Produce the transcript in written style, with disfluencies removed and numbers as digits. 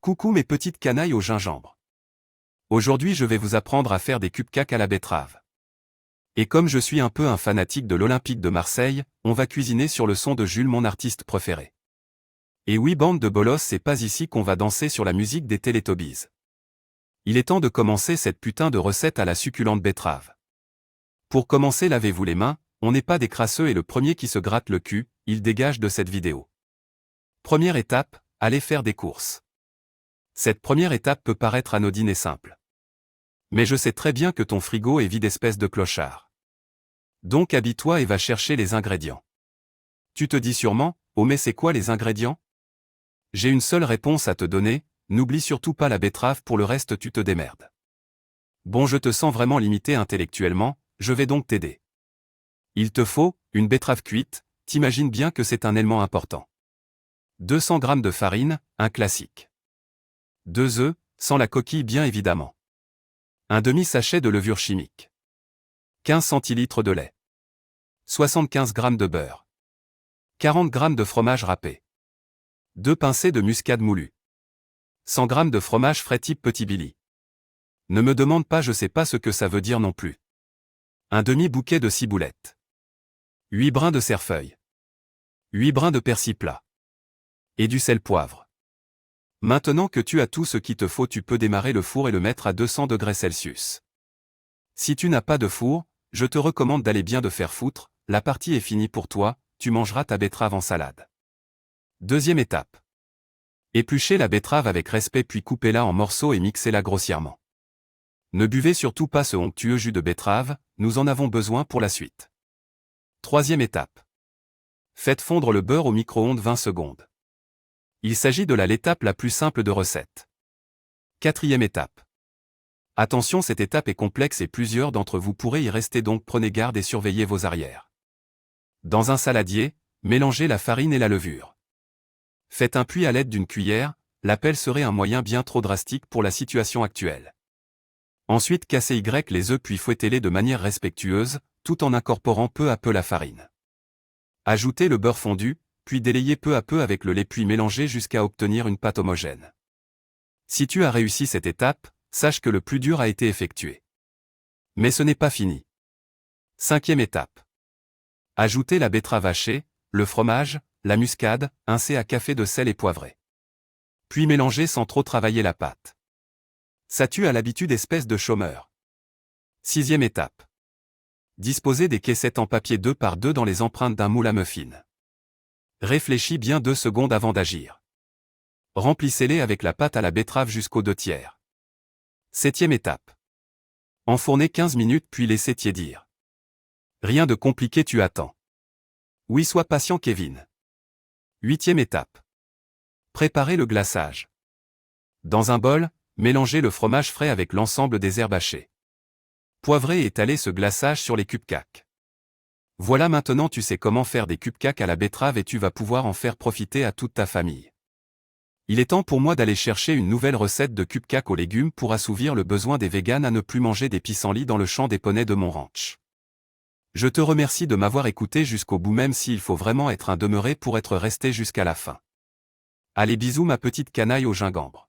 Coucou mes petites canailles au gingembre. Aujourd'hui je vais vous apprendre à faire des cupcakes à la betterave. Et comme je suis un peu un fanatique de l'Olympique de Marseille, on va cuisiner sur le son de Jules, mon artiste préféré. Et oui, bande de bolos, c'est pas ici qu'on va danser sur la musique des Teletubbies. Il est temps de commencer cette putain de recette à la succulente betterave. Pour commencer, lavez-vous les mains, on n'est pas des crasseux et le premier qui se gratte le cul, il dégage de cette vidéo. Première étape, allez faire des courses. Cette première étape peut paraître anodine et simple. Mais je sais très bien que ton frigo est vide, espèce de clochard. Donc habille-toi et va chercher les ingrédients. Tu te dis sûrement, oh mais c'est quoi les ingrédients? J'ai une seule réponse à te donner, n'oublie surtout pas la betterave, pour le reste tu te démerdes. Bon, je te sens vraiment limité intellectuellement, je vais donc t'aider. Il te faut une betterave cuite, t'imagines bien que c'est un élément important. 200 g de farine, un classique. 2 œufs, sans la coquille bien évidemment. Un demi-sachet de levure chimique. 15 centilitres de lait. 75 g de beurre. 40 g de fromage râpé. 2 pincées de muscade moulue. 100 g de fromage frais type Petit Billy. Ne me demande pas, je sais pas ce que ça veut dire non plus. Un demi-bouquet de ciboulettes. 8 brins de cerfeuil. 8 brins de persil plat. Et du sel poivre. Maintenant que tu as tout ce qu'il te faut, tu peux démarrer le four et le mettre à 200 degrés Celsius. Si tu n'as pas de four, je te recommande d'aller bien de faire foutre, la partie est finie pour toi, tu mangeras ta betterave en salade. Deuxième étape. Épluchez la betterave avec respect puis coupez-la en morceaux et mixez-la grossièrement. Ne buvez surtout pas ce onctueux jus de betterave, nous en avons besoin pour la suite. Troisième étape. Faites fondre le beurre au micro-ondes 20 secondes. Il s'agit de l'étape la plus simple de recette. Quatrième étape. Attention, cette étape est complexe et plusieurs d'entre vous pourraient y rester, donc prenez garde et surveillez vos arrières. Dans un saladier, mélangez la farine et la levure. Faites un puits à l'aide d'une cuillère, l'appel serait un moyen bien trop drastique pour la situation actuelle. Ensuite, cassez les œufs puis fouettez-les de manière respectueuse, tout en incorporant peu à peu la farine. Ajoutez le beurre fondu, puis délayez peu à peu avec le lait puis mélangez jusqu'à obtenir une pâte homogène. Si tu as réussi cette étape, sache que le plus dur a été effectué. Mais ce n'est pas fini. Cinquième étape. Ajoutez la betterave hachée, le fromage, la muscade, un thé à café de sel et poivré. Puis mélangez sans trop travailler la pâte. Ça tue à l'habitude, espèce de chômeur. Sixième étape. Disposez des caissettes en papier 2 par 2 dans les empreintes d'un moule à muffins. Réfléchis bien 2 secondes avant d'agir. Remplissez-les avec la pâte à la betterave jusqu'aux 2/3. Septième étape. Enfournez 15 minutes puis laissez tiédir. Rien de compliqué, tu attends. Oui, sois patient Kevin. Huitième étape. Préparez le glaçage. Dans un bol, mélangez le fromage frais avec l'ensemble des herbes hachées. Poivrez et étalez ce glaçage sur les cupcakes. Voilà, maintenant tu sais comment faire des cupcakes à la betterave et tu vas pouvoir en faire profiter à toute ta famille. Il est temps pour moi d'aller chercher une nouvelle recette de cupcakes aux légumes pour assouvir le besoin des véganes à ne plus manger des pissenlits dans le champ des poneys de mon ranch. Je te remercie de m'avoir écouté jusqu'au bout, même s'il faut vraiment être un demeuré pour être resté jusqu'à la fin. Allez, bisous ma petite canaille au gingembre.